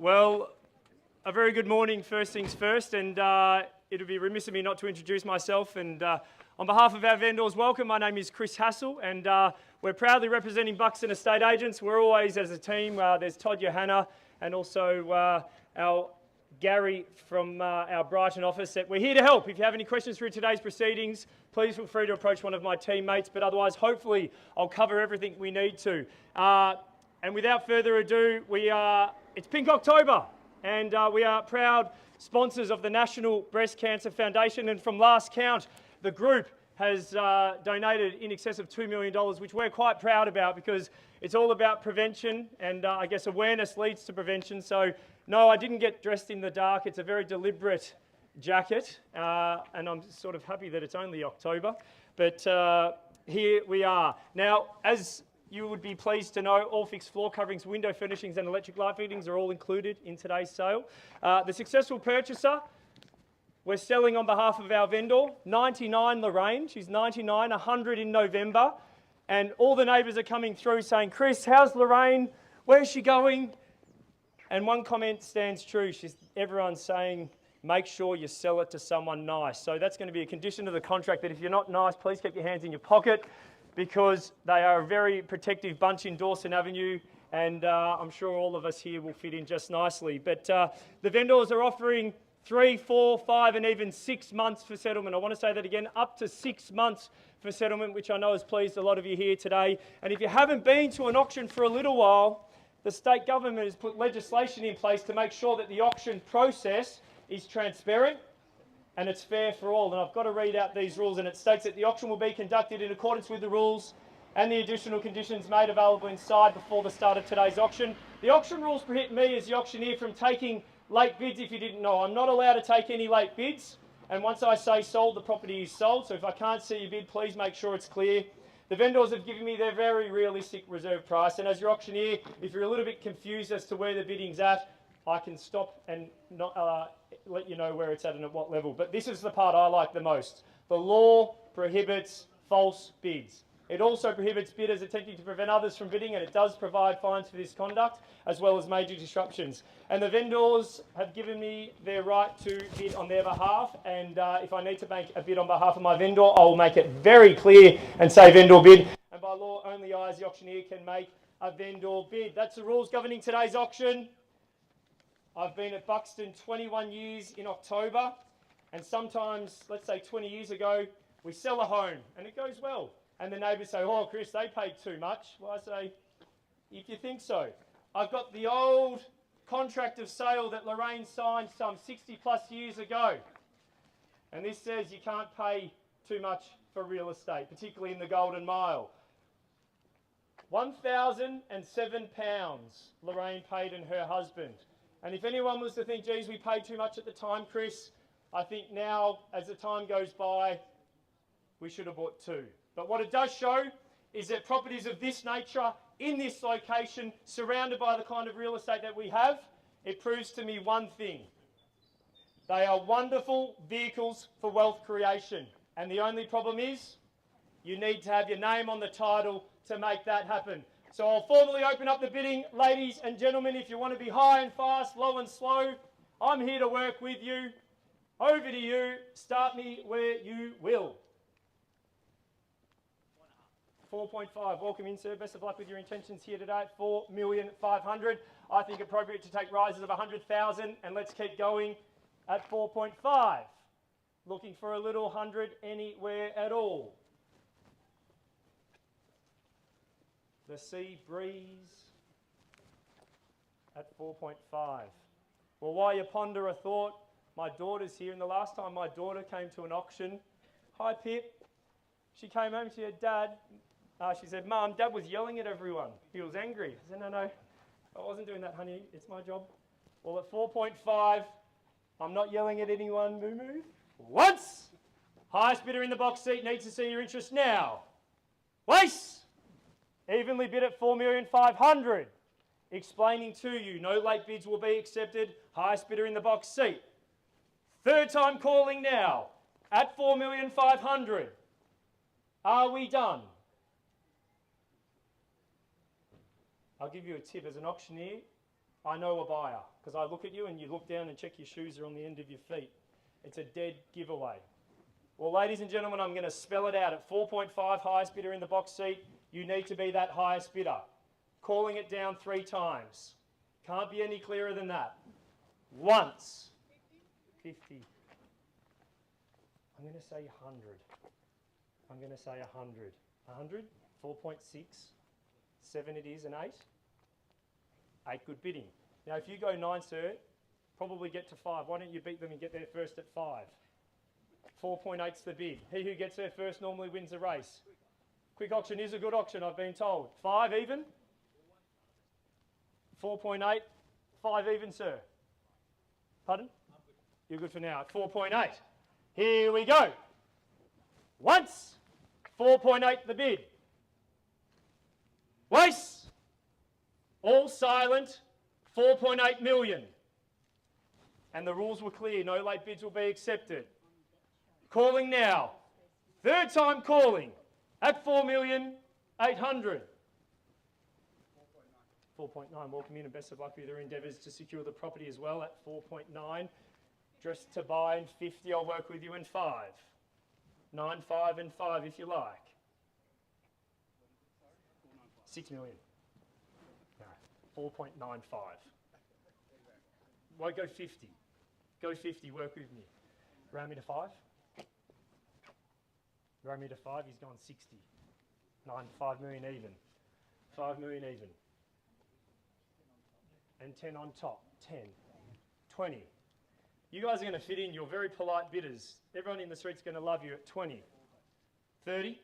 Well, a very good morning, first things first, and it would be remiss of me not to introduce myself. And on behalf of our vendors, welcome. My name is Chris Hassall, and we're proudly representing Buxton Estate Agents. We're always, as a team, there's Todd Johanna and also our Gary from our Brighton office. That we're here to help. If you have any questions through today's proceedings, please feel free to approach one of my teammates, but otherwise, hopefully, I'll cover everything we need to. And without further ado, it's Pink October, and we are proud sponsors of the National Breast Cancer Foundation, and from last count, the group has donated in excess of $2 million, which we're quite proud about because it's all about prevention, and I guess awareness leads to prevention. So, no, I didn't get dressed in the dark. It's a very deliberate jacket, and I'm sort of happy that it's only October, but here we are. Now, as you would be pleased to know, all fixed floor coverings, window furnishings and electric light fittings are all included in today's sale. The successful purchaser, we're selling on behalf of our vendor, 99 Lorraine. She's 99, 100 in November. And all the neighbours are coming through saying, Chris, how's Lorraine? Where's she going? And one comment stands true. Everyone's saying, make sure you sell it to someone nice. So that's going to be a condition of the contract that if you're not nice, please keep your hands in your pocket, because they are a very protective bunch in Dawson Avenue, and I'm sure all of us here will fit in just nicely. But the vendors are offering 3, 4, 5 and even 6 months for settlement. I want to say that again, up to 6 months for settlement, which I know has pleased a lot of you here today. And if you haven't been to an auction for a little while, the state government has put legislation in place to make sure that the auction process is transparent and it's fair for all. And I've got to read out these rules, and it states that the auction will be conducted in accordance with the rules and the additional conditions made available inside before the start of today's auction. The auction rules prohibit me as the auctioneer from taking late bids. If you didn't know, I'm not allowed to take any late bids, and once I say sold, the property is sold. So if I can't see your bid, please make sure it's clear. The vendors have given me their very realistic reserve price, and as your auctioneer, if you're a little bit confused as to where the bidding's at, I can stop and not let you know where it's at and at what level. But this is the part I like the most. The law prohibits false bids. It also prohibits bidders attempting to prevent others from bidding, and it does provide fines for this conduct, as well as major disruptions. And the vendors have given me their right to bid on their behalf, and if I need to make a bid on behalf of my vendor, I will make it very clear and say vendor bid. And by law, only I as the auctioneer can make a vendor bid. That's the rules governing today's auction. I've been at Buxton 21 years in October, and sometimes, let's say 20 years ago, we sell a home and it goes well. And the neighbours say, oh, Chris, they paid too much. Well, I say, if you think so. I've got the old contract of sale that Lorraine signed some 60 plus years ago. And this says you can't pay too much for real estate, particularly in the Golden Mile. £1,007 Lorraine paid and her husband. And if anyone was to think, geez, we paid too much at the time, Chris, I think now, as the time goes by, we should have bought 2. But what it does show is that properties of this nature, in this location, surrounded by the kind of real estate that we have, it proves to me one thing. They are wonderful vehicles for wealth creation. And the only problem is, you need to have your name on the title to make that happen. So I'll formally open up the bidding. Ladies and gentlemen, if you want to be high and fast, low and slow, I'm here to work with you. Over to you. Start me where you will. 4.5. Welcome in, sir. Best of luck with your intentions here today at 4,500,000. I think appropriate to take rises of 100,000, and let's keep going at 4.5. Looking for a little 100 anywhere at all. The sea breeze at 4.5. Well, while you ponder a thought, my daughter's here, and the last time my daughter came to an auction, hi Pip, she came home, she said, Dad, she said, Mum, Dad was yelling at everyone. He was angry. I said, no, I wasn't doing that, honey. It's my job. Well, at 4.5, I'm not yelling at anyone. Moo. Once! Highest bidder in the box seat needs to see your interest now. Twice! Evenly bid at 4,500,000. Explaining to you, no late bids will be accepted. Highest bidder in the box seat. Third time calling now at 4,500,000. Are we done? I'll give you a tip as an auctioneer. I know a buyer because I look at you and you look down and check your shoes are on the end of your feet. It's a dead giveaway. Well, ladies and gentlemen, I'm going to spell it out. At 4.5, highest bidder in the box seat, you need to be that highest bidder. Calling it down 3 times. Can't be any clearer than that. Once. 50. I'm going to say 100. I'm going to say 100. 100, 4.6, 7 it is, and 8. 8 good bidding. Now, if you go 9, sir, probably get to 5. Why don't you beat them and get there first at 5? 4.8's the bid. He who gets there first normally wins the race. Quick auction is a good auction, I've been told. 5 even? 4.8, 5 even, sir. Pardon? You're good for now at 4.8. Here we go. Once, 4.8 the bid. Twice, all silent, 4.8 million. And the rules were clear, no late bids will be accepted. Calling now, 3rd time calling, at 4,800,000. 4.9, welcome in and best of luck with your endeavours to secure the property as well at 4.9. Dressed to buy in 50, I'll work with you in 5. 9, 5 and 5 if you like. 6 million. No, 4.95. Why go 50? Go 50, work with me. Round me to 5. Round me to 5, he's gone 60. 5 million even. 5 million even. And 10 on top. 10. 20. You guys are going to fit in. You're very polite bidders. Everyone in the street's going to love you at 20. 30.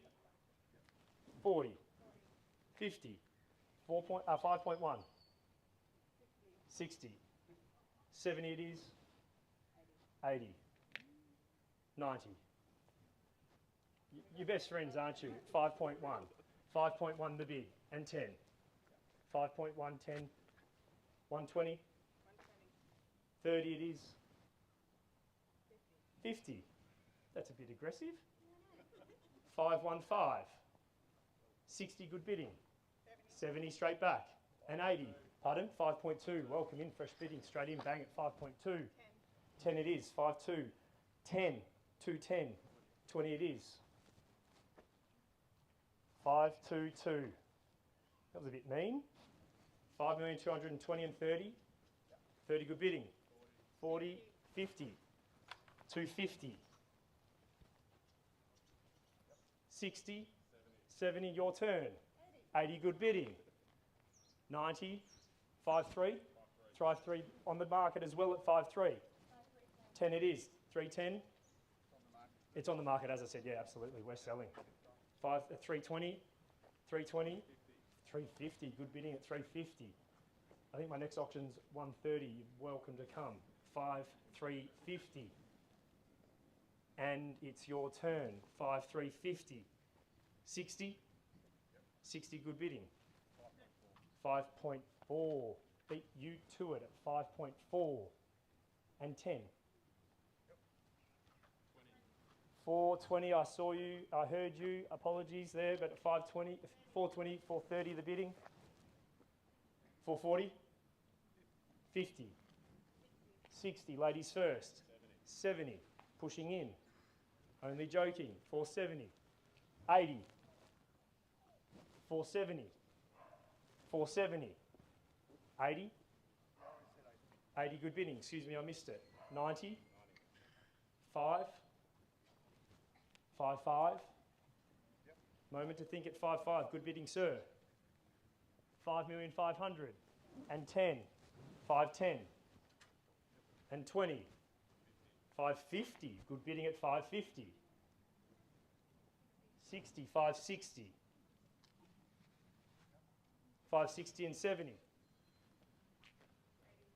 40. 50. 5.1. 60. 70 it is. 80. 90. Your best friends, aren't you? 5.1. 5.1 the bid. And 10. 5.1, 10. 120. 30 it is. 50. That's a bit aggressive. 515. 60 good bidding. 70 straight back. And 80. Pardon? 5.2. Welcome in. Fresh bidding. Straight in. Bang at 5.2. 10 it is. 5.2. 10. 210. 20 it is. 522. That was a bit mean. 5,220,000 and 30. 30 good bidding. 40. 50. 250. 60. 70 your turn. 80 good bidding. 90. 5.3. Try 3 on the market as well at 5.3. 10 it is. 310. It's on the market, as I said. Yeah, absolutely. We're selling. 320. 320. 350. Good bidding at 350. I think my next auction's 130. You're welcome to come. 350. And it's your turn. 350. 60. 60 good bidding. 5.4. Beat you to it at 5.4. And 10. 420, I saw you, I heard you, apologies there, but at 520, 420, 430 the bidding. 440. 50. 60, ladies first. 70, pushing in. Only joking. 470. 80. 470. 470. 80. 80 good bidding. Excuse me, I missed it. 90. 5. 5.5. Moment to think at 5.5. Good bidding, sir. 5,500,000 and 10. 5.10 and 20. 5.50. Good bidding at 5.50. 60. 5.60. 5.60 and 70.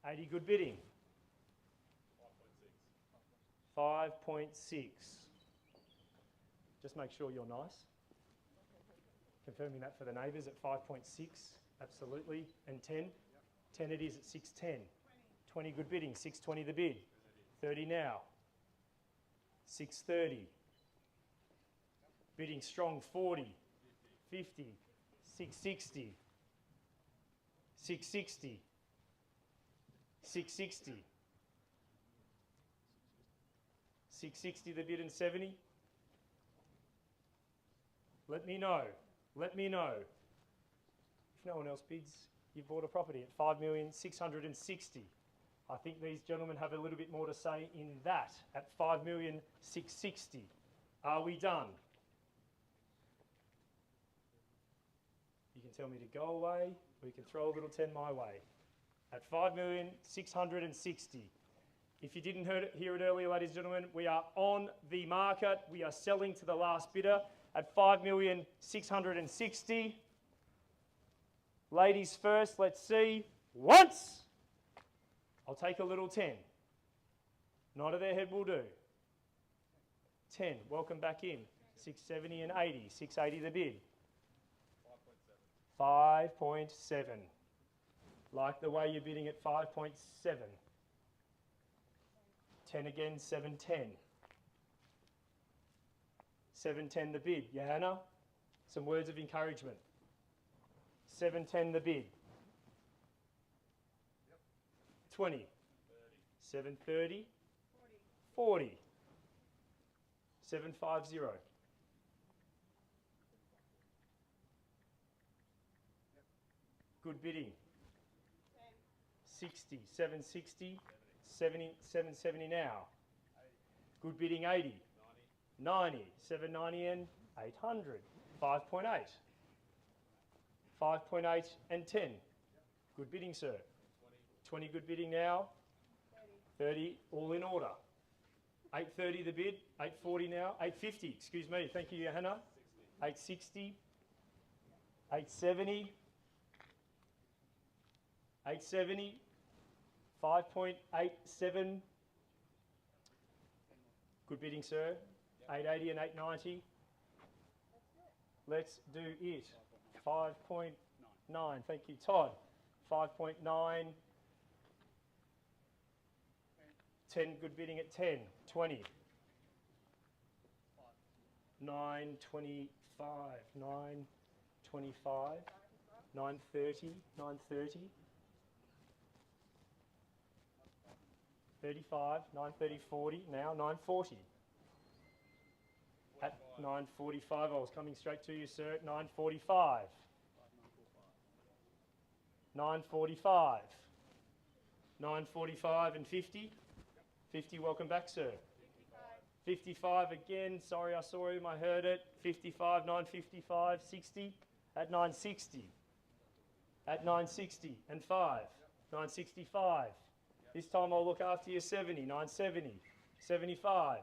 80 good bidding. 5.6. Just make sure you're nice. Confirming that for the neighbours at 5.6. Absolutely. And 10. 10 it is at 6.10. 20 good bidding. 6.20 the bid. 30 now. 6.30. Bidding strong. 40. 50. 6.60. 6.60. 660. 660 the bid and 70. Let me know. Let me know. If no one else bids, you've bought a property at 5,660,000. I think these gentlemen have a little bit more to say in that at 5,660,000. Are we done? You can tell me to go away, or you can throw a little 10 my way. At 5,660,000. If you didn't hear it earlier, ladies and gentlemen, we are on the market. We are selling to the last bidder at 5,660,000. Ladies first, let's see. Once! I'll take a little 10. Nod of their head will do. 10, welcome back in. 670 and 80. 680 the bid. 5.7. Like the way you're bidding at 5.7. 10 again, 710. 710 the bid. Johanna, some words of encouragement. 710 the bid. 20. 730. 40. 750. Good bidding. 60. 760. 770 now. Good bidding 80. 90. 790 and 800. 5.8. 5.8 and 10. Good bidding, sir. 20 good bidding now. 30 all in order. 830 the bid. 840 now. 850, excuse me. Thank you, Johanna. 860. 870. 870. 5.87. Good bidding, sir. 880 and 890. Let's do it. 5.9. Thank you, Todd. 5.9. 10. Good bidding at 10. 20. 925. 925. 930. 930. 35, 930, 40, now 940. At 945, I was coming straight to you, sir, at 945. 945. 945 and 50. 50, welcome back, sir. 55 again, sorry I saw him, I heard it. 55, 955, 60, at 960. At 960 and 5, 965. This time I'll look after you 70, 970, 75.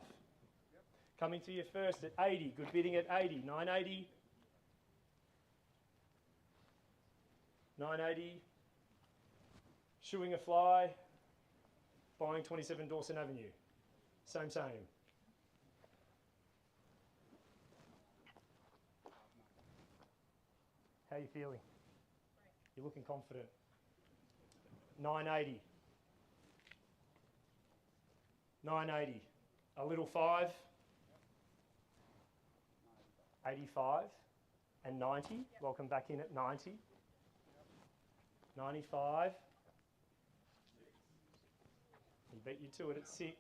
Coming to you first at 80, good bidding at 80, 980. 980. Shoeing a fly, buying 27 Dawson Avenue. Same. How are you feeling? You're looking confident. 980. 980. A little 5. 85 and 90. Welcome back in at 90. 95. You beat you to it at 6.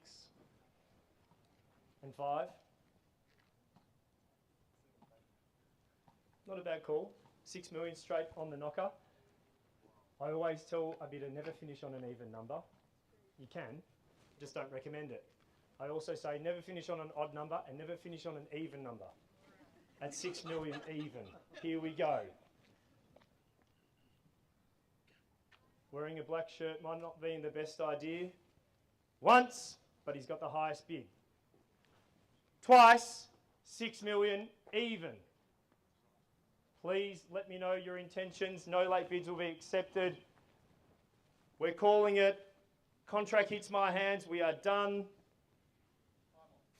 And 5. Not a bad call. 6 million straight on the knocker. I always tell a bidder never finish on an even number. You can, just don't recommend it. I also say never finish on an odd number and never finish on an even number. At 6 million even. Here we go. Wearing a black shirt might not be the best idea. Once, but he's got the highest bid. Twice, 6 million even. Please let me know your intentions. No late bids will be accepted. We're calling it. Contract hits my hands. We are done.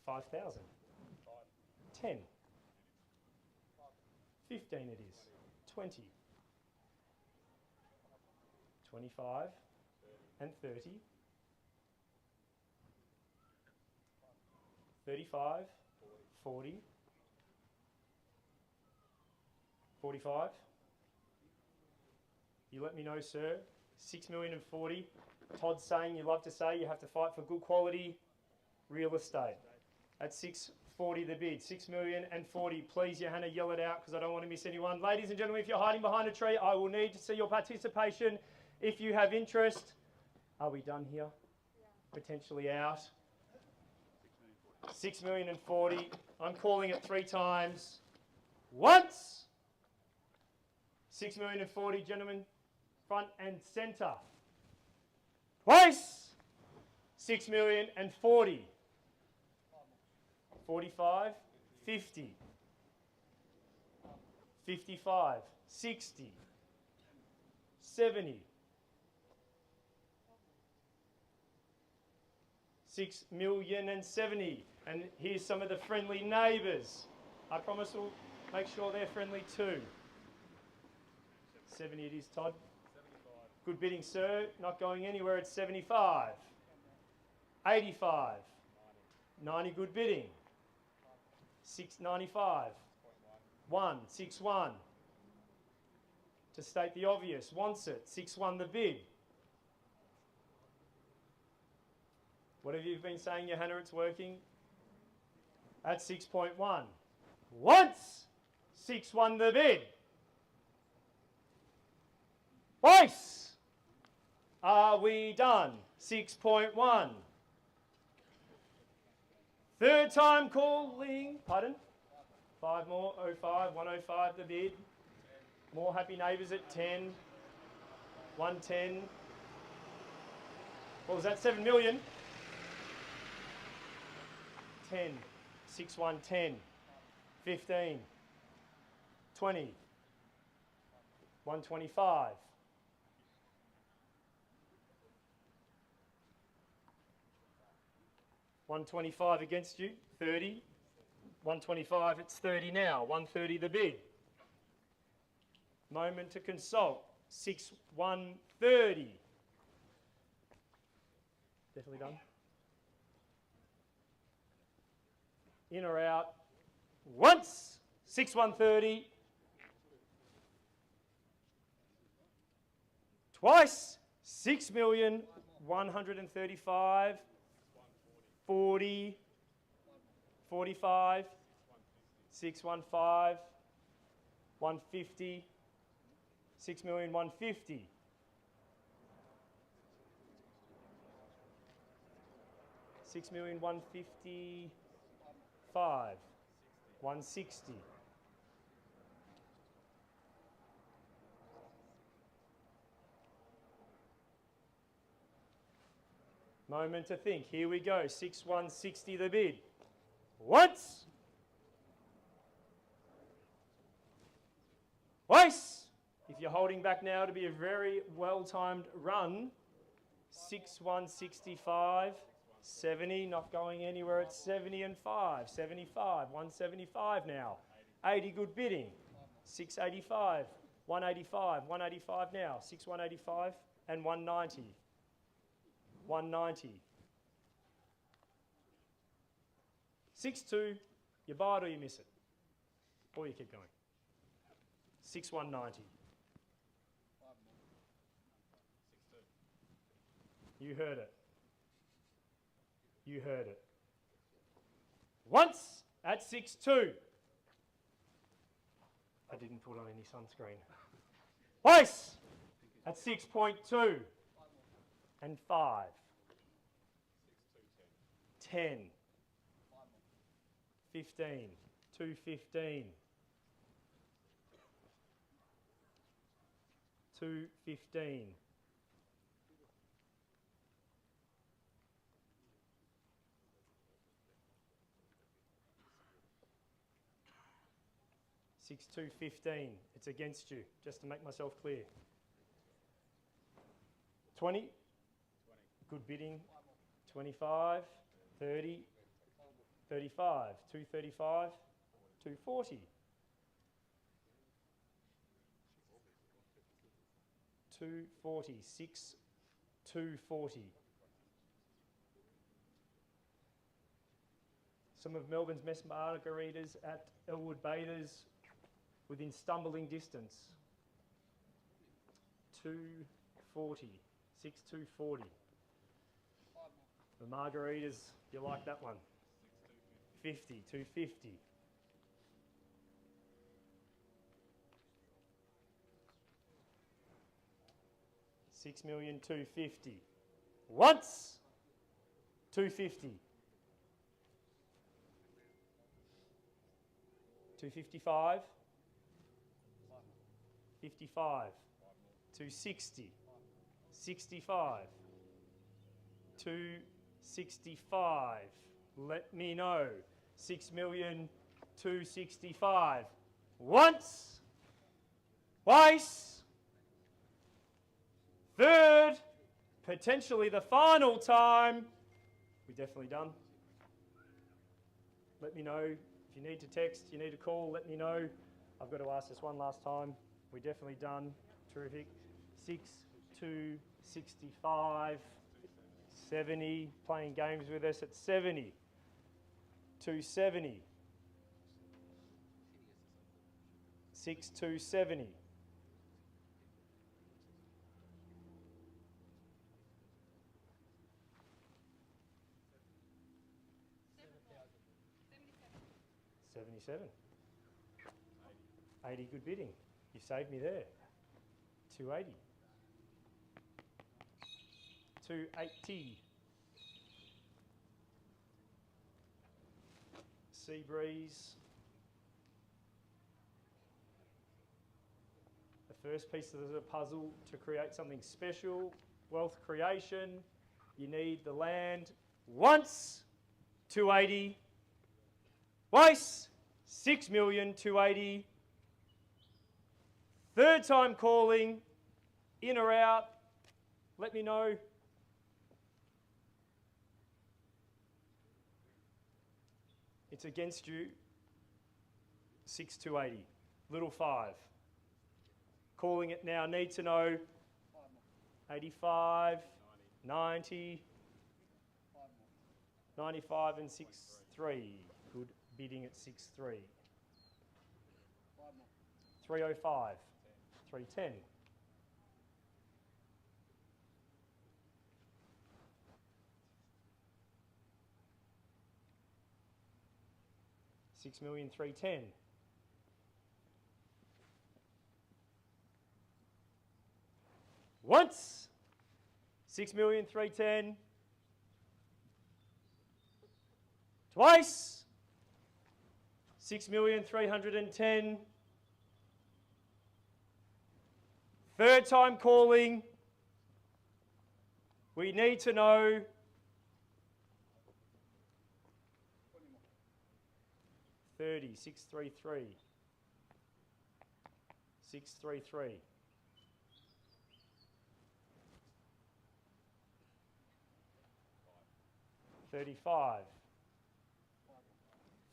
5,000. 10. 15 it is. 20. 25 and 30. 35, 40, 45. You let me know, sir. 6,040,000. Todd's saying, you love to say, you have to fight for good quality real estate. At 640 the bid, 6,040,000. Please, Johanna, yell it out because I don't want to miss anyone. Ladies and gentlemen, if you're hiding behind a tree, I will need to see your participation. If you have interest, are we done here? Yeah. Potentially out. 6,040,000. I'm calling it 3 times. Once. 6,040,000, gentlemen, front and centre. Twice. 6,040,000. 45, 50, 55, 60, 70, 6,070,000. And here's some of the friendly neighbours. I promise we'll make sure they're friendly too. 70 it is, Todd. 75. Good bidding, sir. Not going anywhere at 75. 85. 90 good bidding. 695. 161. To state the obvious, wants it. 61 the bid. What have you been saying, Johanna? It's working. At 6.1. Once. 61 the bid. Twice. Are we done? 6.1. Third time calling, pardon? 5 more, 05, 105 the bid. More happy neighbours at 10, 110. What was that, 7 million? 10, 6110, 15, 20, 125. 125 against you, 30. 125, it's 30 now. 130 the bid. Moment to consult. 6,130. Definitely done. In or out. Once. 6,130. Twice. 6,135,000. 40, 45, 615, 150, 6,150,000. 6,155,000, 160. Moment to think. Here we go. 6,160 the bid. Once. Twice. If you're holding back now to be a very well-timed run. 6,165. 70. Not going anywhere at 70 and 5. 75. 175 now. 80 good bidding. 685. 185. 185 now. 6,185 and 190. 190. 6.2, you buy it or you miss it. Or you keep going. 6,190. You heard it. You heard it. Once at 6.2. I didn't put on any sunscreen. Twice at 6.2. And 5. 10. 15. 215. 215. 6,215. It's against you, just to make myself clear. 20. Good bidding. 25, 30, 35, 235, 240. 240, 6, 240. Some of Melbourne's best margaritas at Elwood Bathers within stumbling distance. 40. 6240. The margaritas, you like that one? 50. 250. 6,250,000. Once. 250. 255. 55. 260. 65. 265. Let me know. 6,265,000. Once. Twice. Third. Potentially the final time. We're definitely done. Let me know. If you need to text, you need to call, let me know. I've got to ask this one last time. We're definitely done. Terrific. 6,265,000. 70. Playing games with us at 70. 270. 6,270. 77. 80, good bidding. You saved me there. 280. 280. Sea breeze. The first piece of the puzzle to create something special, wealth creation. You need the land. Once, 280. Twice, 6,280,000. Third time calling, in or out, let me know. It's against you, 6,280,000. Little 5. Calling it now, need to know. 85, 90, 95 and 6,3. Good bidding at 6,3. 305, 310. 6,310,000. Once, 6,310,000. Twice, 6,310,000. Third time calling. We need to know. 30, 633. 633. 35.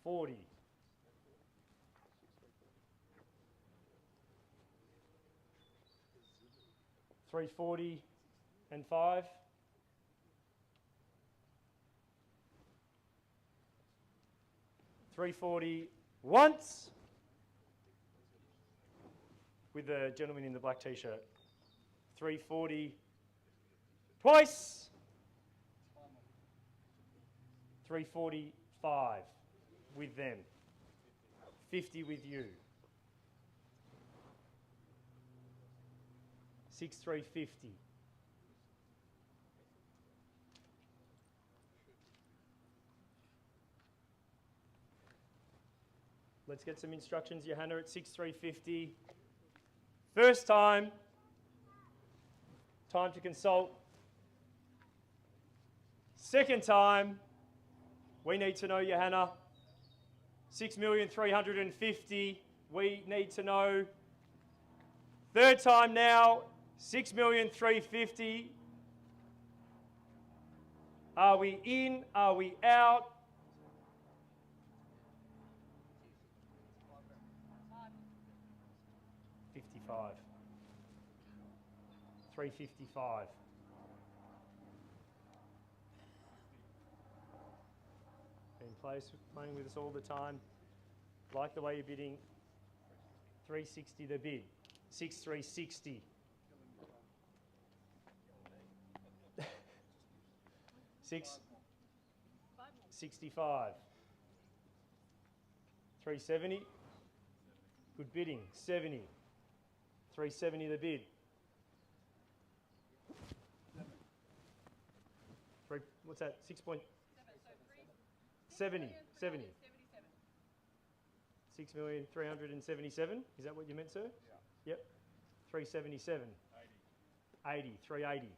40. 340 and 5. 340 once with the gentleman in the black t-shirt. 340 twice. 345 with them. 50 with you. 6,350. Let's get some instructions, Johanna, at 6,350. First time. Time to consult. Second time. We need to know, Johanna. 6,350,000. We need to know. Third time now. 6,350,000. Are we in? Are we out? 55. 355. In place, playing with us all the time. Like the way you're bidding. 360 the bid. 6,360. 665. 370. Good bidding. 70. 370 the bid. What's that? 6.70. 70. 6,377,000. Is that what you meant, sir? Yeah. Yep. 377. 80. 380.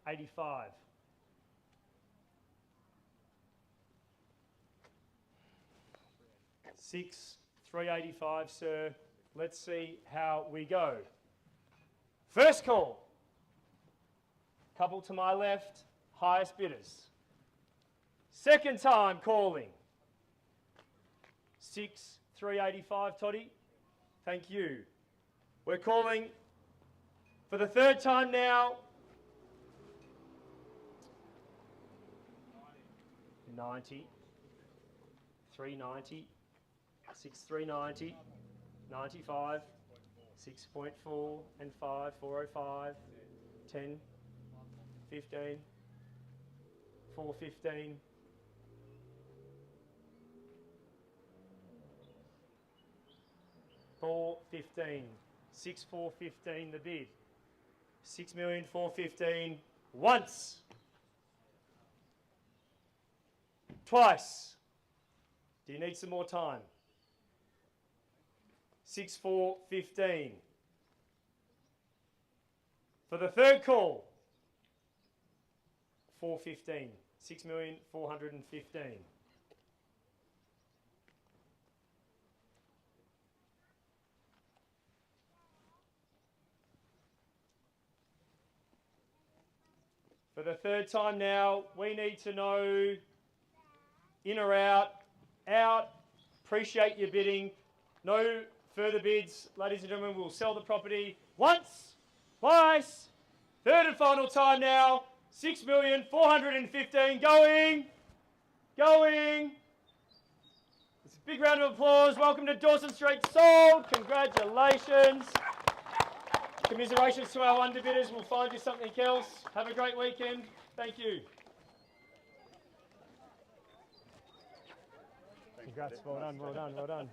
$85. 385, sir. Let's see how we go. First call. Couple to my left, highest bidders. Second time calling. 385, Toddy. Thank you. We're calling for the third time now. 90. 390. 390. 95. 6.4 and 5. 405. 10. 15. 415. 415. 6,415 the bid. 6,415,000 once. Twice. Do you need some more time? 6,415. For the third call, 415. 6,415,000. For the third time now, we need to know in or out. Out. Appreciate your bidding. No further bids. Ladies and gentlemen, we'll sell the property once, twice, third and final time now. 6,415,000 going. Going. It's a big round of applause. Welcome to Dawson Street sold. Congratulations. Commiserations to our underbidders. We'll find you something else. Have a great weekend. Thank you. Congrats. Well done, well done, well done.